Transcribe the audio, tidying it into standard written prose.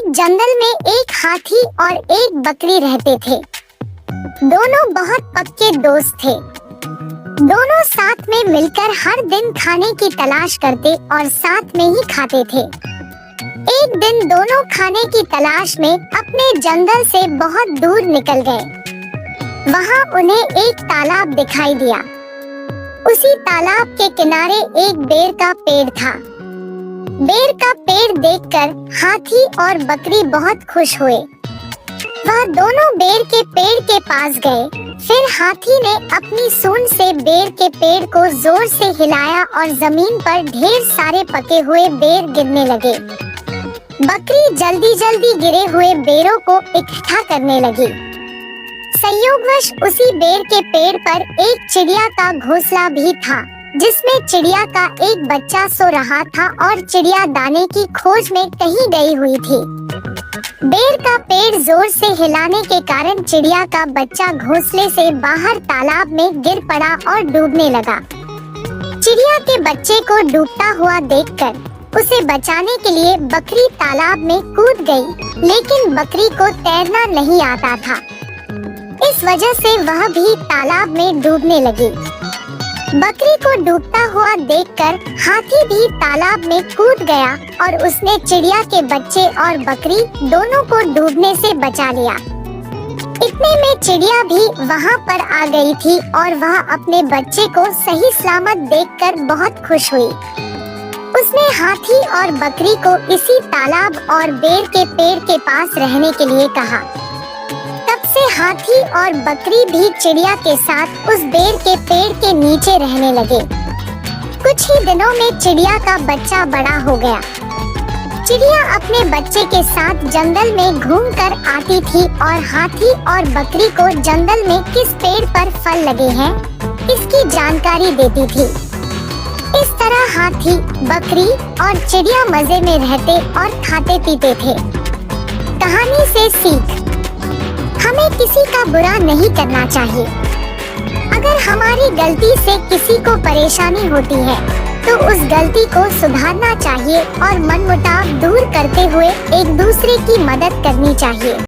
एक जंगल में एक हाथी और एक बकरी रहते थे। दोनों बहुत पक्के दोस्त थे। दोनों साथ में मिलकर हर दिन खाने की तलाश करते और साथ में ही खाते थे। एक दिन दोनों खाने की तलाश में अपने जंगल से बहुत दूर निकल गए। वहाँ उन्हें एक तालाब दिखाई दिया। उसी तालाब के किनारे एक बेर का पेड़ था। बेर का पेड़ देखकर हाथी और बकरी बहुत खुश हुए। वह दोनों बेर के पेड़ के पास गए। फिर हाथी ने अपनी सूंड से बेर के पेड़ को जोर से हिलाया और जमीन पर ढेर सारे पके हुए बेर गिरने लगे। बकरी जल्दी जल्दी गिरे हुए बेरों को इकट्ठा करने लगी। संयोगवश उसी बेर के पेड़ पर एक चिड़िया का घोंसला भी था, जिसमें चिड़िया का एक बच्चा सो रहा था और चिड़िया दाने की खोज में कहीं गई हुई थी। बेर का पेड़ जोर से हिलाने के कारण चिड़िया का बच्चा घोंसले से बाहर तालाब में गिर पड़ा और डूबने लगा। चिड़िया के बच्चे को डूबता हुआ देखकर उसे बचाने के लिए बकरी तालाब में कूद गई, लेकिन बकरी को तैरना नहीं आता था। इस वजह से वह भी तालाब में डूबने लगी। बकरी को डूबता हुआ देखकर हाथी भी तालाब में कूद गया और उसने चिड़िया के बच्चे और बकरी दोनों को डूबने से बचा लिया। इतने में चिड़िया भी वहाँ पर आ गई थी और वह अपने बच्चे को सही सलामत देखकर बहुत खुश हुई। उसने हाथी और बकरी को इसी तालाब और बेर के पेड़ के पास रहने के लिए कहा। तब से हाथी और बकरी भी चिड़िया के साथ उस बेर के पेड़ के नीचे रहने लगे। कुछ ही दिनों में चिड़िया का बच्चा बड़ा हो गया। चिड़िया अपने बच्चे के साथ जंगल में घूमकर आती थी और हाथी और बकरी को जंगल में किस पेड़ पर फल लगे हैं इसकी जानकारी देती थी। इस तरह हाथी, बकरी और चिड़िया मजे में रहते और खाते पीते थे। कहानी से सीख: हमें किसी का बुरा नहीं करना चाहिए। अगर हमारी गलती से किसी को परेशानी होती है तो उस गलती को सुधारना चाहिए और मनमुटाव दूर करते हुए एक दूसरे की मदद करनी चाहिए।